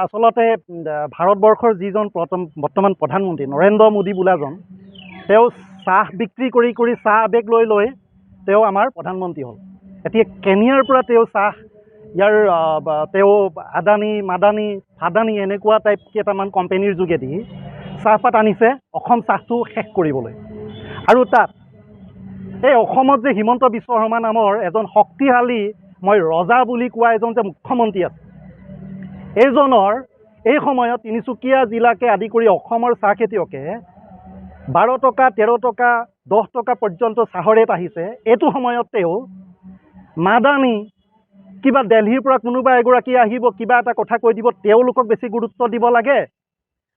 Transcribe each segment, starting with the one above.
আচলতে ভাৰতবৰ্ষৰ যিজন বৰ্তমান প্ৰধানমন্ত্ৰী নৰেন্দ্ৰ মোদী বোলাজন তেওঁ চাহ বিক্ৰী কৰি চাহ আৱেগ লৈ তেওঁ আমাৰ প্ৰধানমন্ত্ৰী হ'ল। এতিয়া কেনিয়াৰ পৰা তেওঁ চাহ তেওঁ আদানী মাদানী ফাদানী এনেকুৱা টাইপ কেইটামান কোম্পানীৰ যোগেদি চাহপাত আনিছে অসম চাহটো শেষ কৰিবলৈ। আৰু তাত এই অসমত যে হিমন্ত বিশ্ব শৰ্মা নামৰ এজন শক্তিশালী মই ৰজা বুলি কোৱা এজন যে মুখ্যমন্ত্ৰী আছে, এইজনৰ এই সময়ত তিনিচুকীয়া জিলাকে আদি কৰি অসমৰ চাহ খেতিয়কে 12 টকা 13 টকা 10 টকা পৰ্যন্ত চাহৰ ৰেট আহিছে। এইটো সময়ত তেওঁ মাদানী কিবা দিল্লীৰ পৰা কোনোবা এগৰাকী আহিব কিবা এটা কথা কৈ দিব, তেওঁলোকক বেছি গুৰুত্ব দিব লাগে,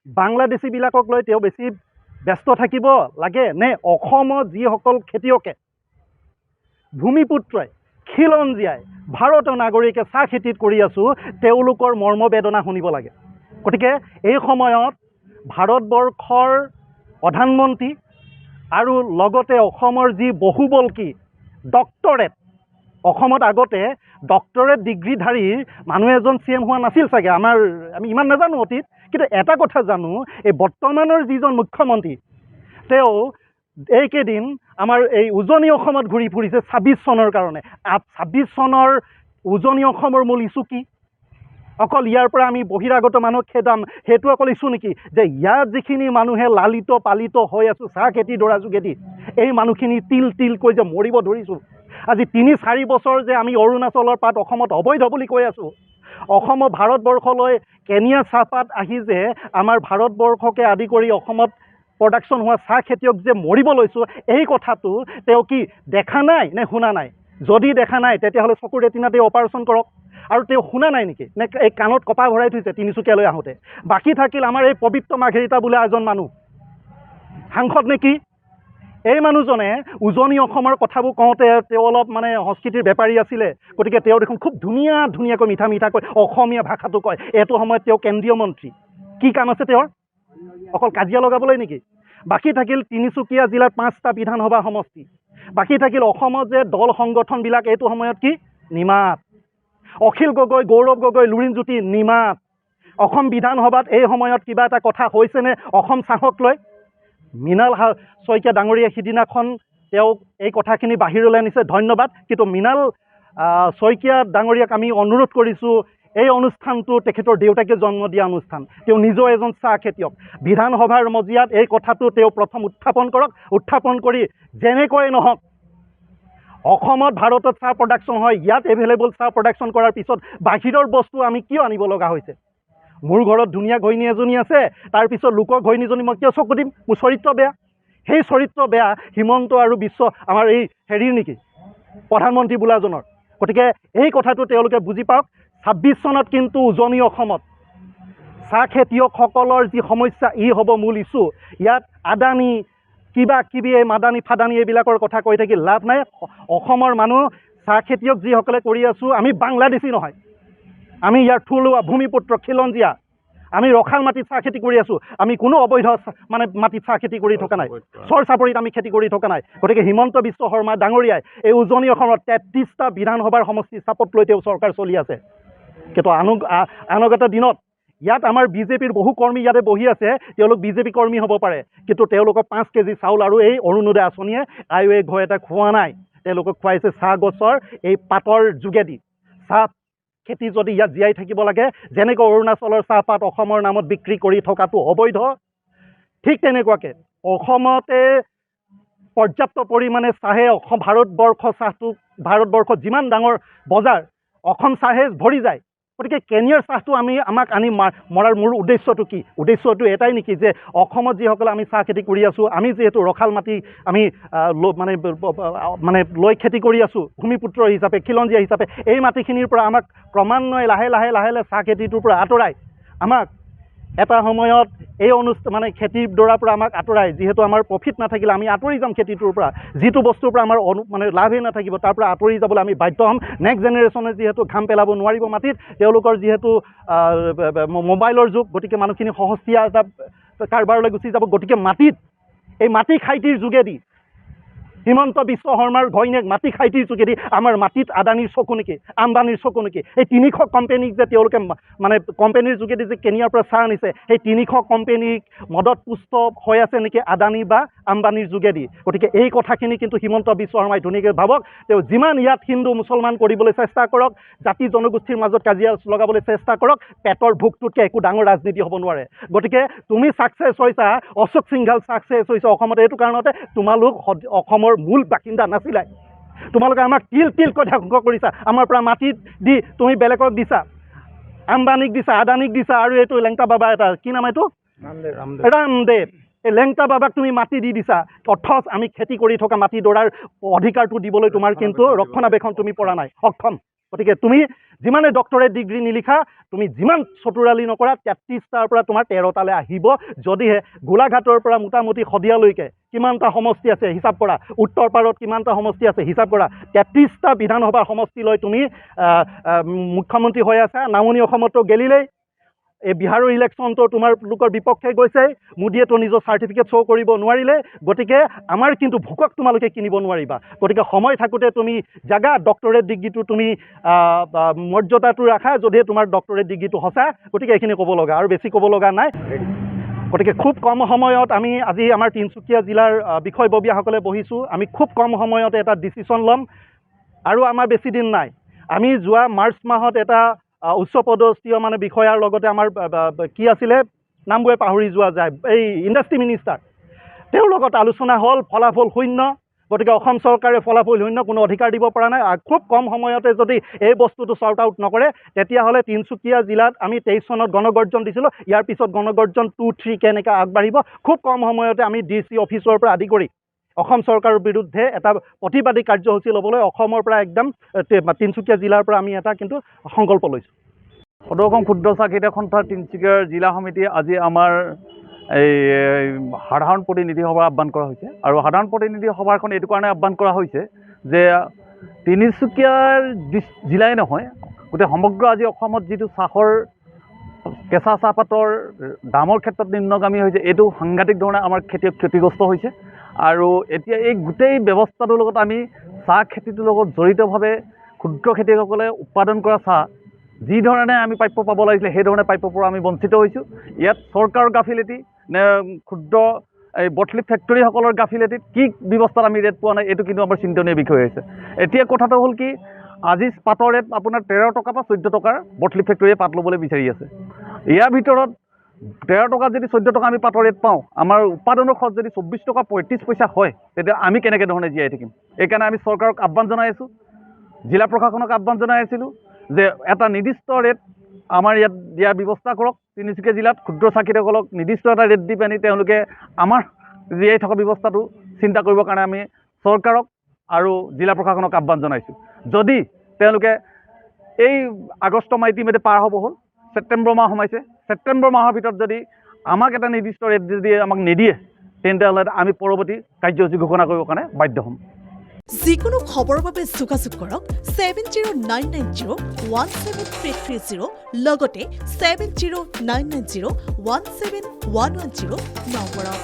বাংলাদেশীবিলাকক লৈ তেওঁ বেছি ব্যস্ত থাকিব লাগে নে অসমত যিসকল খেতিয়কে ভূমিপুত্ৰই খিলঞ্জীয়াই ভাৰতৰ নাগৰিকে চাহ খেতিত কৰি আছোঁ তেওঁলোকৰ মৰ্মবেদনা শুনিব লাগে। গতিকে এই সময়ত ভাৰতবৰ্ষৰ প্ৰধানমন্ত্ৰী আৰু লগতে অসমৰ যি বহুবল্কী ডক্টৰেট, অসমত আগতে ডক্টৰেট ডিগ্ৰীধাৰী মানুহ এজন CM হোৱা নাছিল চাগে, আমি ইমান নাজানো অতীত, কিন্তু এটা কথা জানো এই বৰ্তমানৰ যিজন মুখ্যমন্ত্ৰী তেওঁ এইকেইদিন আমাৰ এই উজনি অসমত ঘূৰি ফুৰিছে 26 চনৰ কাৰণে। 26 চনৰ উজনি অসমৰ মূল ইছ্যু কি? অকল ইয়াৰ পৰা আমি বহিৰাগত মানুহক খেদাম সেইটো অকল ইছ্যু নেকি? যে ইয়াত যিখিনি মানুহে লালিত পালিত হৈ আছোঁ চাহ খেতিৰ দ্বাৰা যোগেদি, এই মানুহখিনি তিলকৈ যে মৰিব ধৰিছোঁ। আজি 3-4 বছৰ যে আমি অৰুণাচলৰ পাত অসমত অবৈধ বুলি কৈ আছোঁ, অসমৰ ভাৰতবৰ্ষলৈ কেনিয়া চাহপাত আহি যে আমাৰ ভাৰতবৰ্ষকে আদি কৰি অসমত প্ৰডাকশ্যন হোৱা চাহ খেতিয়ক যে মৰিব লৈছোঁ, এই কথাটো তেওঁ কি দেখা নাই নে শুনা নাই? যদি দেখা নাই তেতিয়াহ'লে চকুৰ ৰেটিনাতে অপাৰেশ্যন কৰক। আৰু তেওঁ শুনা নাই নেকি নে এই কাণত কপা ভৰাই থৈছে তিনিচুকীয়ালৈ আহোঁতে? বাকী থাকিল আমাৰ এই পবিত্ৰ মাৰ্ঘেৰিটা বোলা এজন মানুহ সাংসদ নেকি? এই মানুহজনে উজনি অসমৰ কথাবোৰ কওঁতে তেওঁ অলপ সংস্কৃতিৰ বেপাৰী আছিলে, গতিকে তেওঁ দেখোন খুব ধুনীয়াকৈ মিঠাকৈ অসমীয়া ভাষাটো কয়। এইটো সময়ত তেওঁ কেন্দ্ৰীয় মন্ত্ৰী, কি কাম আছে তেওঁৰ? অকল কাজিয়া লগাবলৈ নেকি? বাকী থাকিল তিনিচুকীয়া জিলাৰ 5টা বিধানসভা সমষ্টি, বাকী থাকিল অসমত যে দল সংগঠনবিলাক এইটো সময়ত কি নিমাত, অখিল গগৈ গৌৰৱ গগৈ লুৰিণজ্যোতি নিমাত। অসম বিধানসভাত এই সময়ত কিবা এটা কথা হৈছেনে অসম চাহক লৈ? মৃণাল শইকীয়া ডাঙৰীয়া সিদিনাখন তেওঁক এই কথাখিনি বাহিৰলৈ আনিছে, ধন্যবাদ। কিন্তু মৃণাল শইকীয়া ডাঙৰীয়াক আমি অনুৰোধ কৰিছোঁ, এই অনুষ্ঠানটো তেখেতৰ দেউতাকে জন্ম দিয়া অনুষ্ঠান, তেওঁ নিজেও এজন চাহ খেতিয়ক। বিধানসভাৰ মজিয়াত এই কথাটো তেওঁ প্ৰথম উত্থাপন কৰক, উত্থাপন কৰি যেনেকৈ নহওক অসমত ভাৰতত চাহ প্ৰডাকশ্যন হয়, ইয়াত এভেইলেবল চাহ প্ৰডাকশ্যন কৰাৰ পিছত বাহিৰৰ বস্তু আমি কিয় আনিব লগা হৈছে? মোৰ ঘৰত ধুনীয়া ঘৈণী এজনী আছে, তাৰপিছত লোকৰ ঘৈণীজনী মই কিয় চকু দিম? মোৰ চৰিত্ৰ বেয়া। সেই চৰিত্ৰ বেয়া হিমন্ত আৰু বিশ্ব আমাৰ এই হেৰিৰ নেকি প্ৰধানমন্ত্ৰী বোলাজনৰ? গতিকে এই কথাটো তেওঁলোকে বুজি পাওক। 26 চনত কিন্তু উজনি অসমত চাহ খেতিয়কসকলৰ যি সমস্যা ই হ'ব মূল ইছ্যু। ইয়াত আদানী কিবা কিবি এই মাদানী ফাদানী এইবিলাকৰ কথা কৈ থাকি লাভ নাই। অসমৰ মানুহ চাহ খেতিয়ক যিসকলে কৰি আছোঁ, আমি বাংলাদেশী নহয়, আমি ইয়াৰ থলুৱা ভূমিপুত্ৰ খিলঞ্জীয়া, আমি ৰখাল মাটিত চাহ খেতি কৰি আছোঁ, আমি কোনো অবৈধ মাটিত চাহ খেতি কৰি থকা নাই, চৰ চাপৰিত আমি খেতি কৰি থকা নাই। গতিকে হিমন্ত বিশ্ব শৰ্মা ডাঙৰীয়াই এই উজনি অসমত 33টা বিধানসভাৰ সমষ্টি চাপত লৈ তেওঁ চৰকাৰ চলি আছে। কিন্তু আনুগত দিনত ইয়াত আমাৰ বিজেপিৰ বহু কৰ্মী ইয়াতে বহি আছে, তেওঁলোক বিজেপি কৰ্মী হ'ব পাৰে, কিন্তু তেওঁলোকক 5 কেজি চাউল আৰু এই অৰুণোদয় আঁচনিয়ে আয়ুয়ে ঘৰ এটা খোৱা নাই। তেওঁলোকক খুৱাইছে চাহ গছৰ এই পাতৰ যোগেদি। চাহ খেতি যদি ইয়াত জীয়াই থাকিব লাগে, যেনেকৈ অৰুণাচলৰ চাহপাত অসমৰ নামত বিক্ৰী কৰি থকাটো অবৈধ, ঠিক তেনেকুৱাকৈ অসমতে পৰ্যাপ্ত পৰিমাণে চাহে ভাৰতবৰ্ষত যিমান ডাঙৰ বজাৰ অসম চাহে ভৰি যায়। গতিকে কেনিয়াৰ চাহটো আমাক আনি মৰাৰ মোৰ উদ্দেশ্যটো কি? উদ্দেশ্যটো এটাই নেকি যে অসমত যিসকলে আমি চাহ খেতি কৰি আছোঁ, আমি যিহেতু ৰখাল মাটি আমি লৈ খেতি কৰি আছোঁ ভূমিপুত্ৰ হিচাপে খিলঞ্জীয়া হিচাপে, এই মাটিখিনিৰ পৰা আমাক ক্ৰমান্বয়ে লাহে লাহে চাহ খেতিটোৰ পৰা আঁতৰাই আমাক এটা সময়ত এই খেতিৰ দ্বাৰাৰ পৰা আমাক আঁতৰাই, যিহেতু আমাৰ প্ৰফিট নাথাকিলে আমি আঁতৰি যাম খেতিটোৰ পৰা, যিটো বস্তুৰ পৰা আমাৰ লাভেই নাথাকিব তাৰ পৰা আঁতৰি যাবলৈ আমি বাধ্য হ'ম। নেক্সট জেনেৰেশ্যনে যিহেতু ঘাম পেলাব নোৱাৰিব মাটিত, তেওঁলোকৰ যিহেতু মোবাইলৰ যুগ, গতিকে মানুহখিনি সহজীয়া এটা কাৰবাৰলৈ গুচি যাব। গতিকে এই মাটি খাইটিৰ যোগেদি হিমন্ত বিশ্ব শৰ্মাৰ ঘৈণীয়েক মাটি খাইটিৰ যোগেদি আমাৰ মাটিত আদানীৰ চকু নেকি, আম্বানীৰ চকু নেকি? এই 300 কোম্পানীক যে তেওঁলোকে মানে কোম্পানীৰ যোগেদি যে কেনিয়াৰ পৰা চাহ আনিছে, সেই 300 কোম্পানীক মদত পুষ্ট হৈ আছে নেকি আদানী বা আম্বানীৰ যোগেদি? গতিকে এই কথাখিনি কিন্তু হিমন্ত বিশ্ব শৰ্মাই ধুনীয়াকৈ ভাবক। তেওঁ যিমান ইয়াত হিন্দু মুছলমান কৰিবলৈ চেষ্টা কৰক, জাতি জনগোষ্ঠীৰ মাজত কাজিয়া লগাবলৈ চেষ্টা কৰক, পেটৰ ভোকটোতকৈ একো ডাঙৰ ৰাজনীতি হ'ব নোৱাৰে। গতিকে তুমি ছাকচেছ হৈছা, অশোক সিংঘাল ছাকচেছ হৈছে অসমত এইটো কাৰণতে তোমালোক অসমৰ মূল বাসিন্দা নাছিলাই। তোমালোকে আমাক তিলকৈ ধ্বংস কৰিছা। আমাৰ পৰা মাটি দি তুমি বেলেগক দিছা, আম্বানীক দিছা, আদানীক দিছা, আৰু এইটো লেংটা বাবা এটা কি নাম এইটো ৰামদেৱ, এই লেংটা বাবাক তুমি মাটি দি দিছা। অথচ আমি খেতি কৰি থকা মাটিডৰাৰ অধিকাৰটো দিবলৈ তোমাৰ কিন্তু ৰক্ষণাবেক্ষণ তুমি পৰা নাই, অক্ষম। গতিকে তুমি যিমানে ডক্টৰেট ডিগ্ৰী নিলিখা, তুমি যিমান চতুৰালি নকৰা, 33টাৰ পৰা তোমাৰ 13টালৈ আহিব। যদিহে গোলাঘাটৰ পৰা মোটামুটি শদিয়ালৈকে কিমানটা সমষ্টি আছে হিচাপ কৰা, উত্তৰ পাৰত কিমানটা সমষ্টি আছে হিচাপ কৰা, 33টা বিধানসভাৰ সমষ্টিলৈ তুমি মুখ্যমন্ত্ৰী হৈ আছা। নামনি অসমতো গেলিলেই, এই বিহাৰৰ ইলেকশ্যনটো তোমালোকৰ বিপক্ষে গৈছে, মোদীয়েতো নিজৰ চাৰ্টিফিকেট শ্ব' কৰিব নোৱাৰিলে। গতিকে আমাৰ কিন্তু ভোকক তোমালোকে কিনিব নোৱাৰিবা। গতিকে সময় থাকোঁতে তুমি জাগা, ডক্টৰেট ডিগ্ৰীটো তুমি মৰ্যাদাটো ৰাখা, যদিহে তোমাৰ ডক্টৰেট ডিগ্ৰীটো সঁচা। গতিকে এইখিনি ক'ব লগা, আৰু বেছি ক'ব লগা নাই। গতিকে খুব কম সময়ত আমি আজি আমাৰ তিনিচুকীয়া জিলাৰ বিষয়ববীয়াসকলে বহিছোঁ। আমি খুব কম সময়তে এটা ডিচিশ্যন ল'ম, আৰু আমাৰ বেছি দিন নাই। আমি যোৱা মাৰ্চ মাহত এটা উচ্চ পদস্থীয় মানে বিষয়াৰ লগতে আমাৰ কি আছিলে নামবোৰে পাহৰি যোৱা যায়, এই ইণ্ডাষ্ট্ৰি মিনিষ্টাৰ, তেওঁৰ লগত আলোচনা হ'ল, ফলাফল শূন্য। গতিকে অসম চৰকাৰে ফলাফল শূন্য, কোনো অধিকাৰ দিব পৰা নাই। খুব কম সময়তে যদি এই বস্তুটো চৰ্ট আউট নকৰে, তেতিয়াহ'লে তিনিচুকীয়া জিলাত আমি 23 চনত গণগৰ্জন দিছিলোঁ, ইয়াৰ পিছত গণগৰ্জন 2, 3 কেনেকৈ আগবাঢ়িব। খুব কম সময়তে আমি DC অফিচৰ পৰা আদি কৰি অসম চৰকাৰৰ বিৰুদ্ধে এটা প্ৰতিবাদী কাৰ্যসূচী ল'বলৈ অসমৰ পৰা একদম তিনিচুকীয়া জিলাৰ পৰা আমি এটা কিন্তু সংকল্প লৈছোঁ। সদৌ অসম ক্ষুদ্ৰ চাহ খেতিয়ক সন্থাৰ তিনিচুকীয়াৰ জিলা সমিতিয়ে আজি আমাৰ এই সাধাৰণ প্ৰতিনিধি সভা আহ্বান কৰা হৈছে। আৰু সাধাৰণ প্ৰতিনিধি সভাখন এইটো কাৰণে আহ্বান কৰা হৈছে যে তিনিচুকীয়াৰ জিলাই নহয়, গোটেই সমগ্ৰ আজি অসমত যিটো চাহৰ কেঁচা চাহপাতৰ দামৰ ক্ষেত্ৰত নিম্নগামী হৈছে, এইটো সাংঘাতিক ধৰণে আমাৰ খেতিয়ক ক্ষতিগ্ৰস্ত হৈছে। আৰু এতিয়া এই গোটেই ব্যৱস্থাটোৰ লগত আমি চাহ খেতিটোৰ লগত জড়িতভাৱে ক্ষুদ্ৰ খেতিয়কসকলে উৎপাদন কৰা চাহ যি ধৰণে আমি প্ৰাপ্য পাব লাগিছিলে, সেই ধৰণে প্ৰাপ্যৰ পৰা আমি বঞ্চিত হৈছোঁ। ইয়াত চৰকাৰৰ গাফিলতি নে ক্ষুদ্ৰ এই বটলিপ ফেক্টৰীসকলৰ গাফিলতিত কি ব্যৱস্থাত আমি ৰেট পোৱা নাই, এইটো কিন্তু আমাৰ চিন্তনীয় বিষয় হৈছে। এতিয়া কথাটো হ'ল কি, আজি পাতৰ ৰেট আপোনাৰ 13 টকা বা 14 টকাৰ বটলিপ ফেক্টৰীয়ে পাত ল'বলৈ বিচাৰি আছে। ইয়াৰ ভিতৰত 13 টকাত যদি 14 টকা আমি পাতৰ ৰেট পাওঁ, আমাৰ উৎপাদনৰ খৰচ যদি 24 টকা 35 পইচা হয়, তেতিয়া আমি কেনেকৈ ধৰণে জীয়াই থাকিম? এইকাৰণে আমি চৰকাৰক আহ্বান জনাই আছোঁ, জিলা প্ৰশাসনক আহ্বান জনাই আছিলোঁ যে এটা নিৰ্দিষ্ট ৰেট আমাৰ ইয়াত দিয়াৰ ব্যৱস্থা কৰক। তিনিচুকীয়া জিলাত ক্ষুদ্ৰ চাহ খেতিয়কসকলক নিৰ্দিষ্ট এটা ৰেট দি পানি তেওঁলোকে আমাৰ জীয়াই থকা ব্যৱস্থাটো চিন্তা কৰিবৰ কাৰণে আমি চৰকাৰক আৰু জিলা প্ৰশাসনক আহ্বান জনাইছোঁ। যদি তেওঁলোকে এই আগষ্ট মাহ ইতিমধ্যে পাৰ হ'ব হ'ল, ছেপ্টেম্বৰ মাহ সোমাইছে, ছেপ্টেম্বৰ মাহৰ ভিতৰত যদি আমাক এটা নিৰ্দিষ্ট ৰেট যদি আমাক নিদিয়ে, তেন্তেহ'লে আমি পৰৱৰ্তী কাৰ্যসূচী ঘোষণা কৰিবৰ কাৰণে বাধ্য হ'ম। যিকোনো খবৰৰ বাবে যোগাযোগ কৰক 7099017330 লগতে 7099017110 নম্বৰত।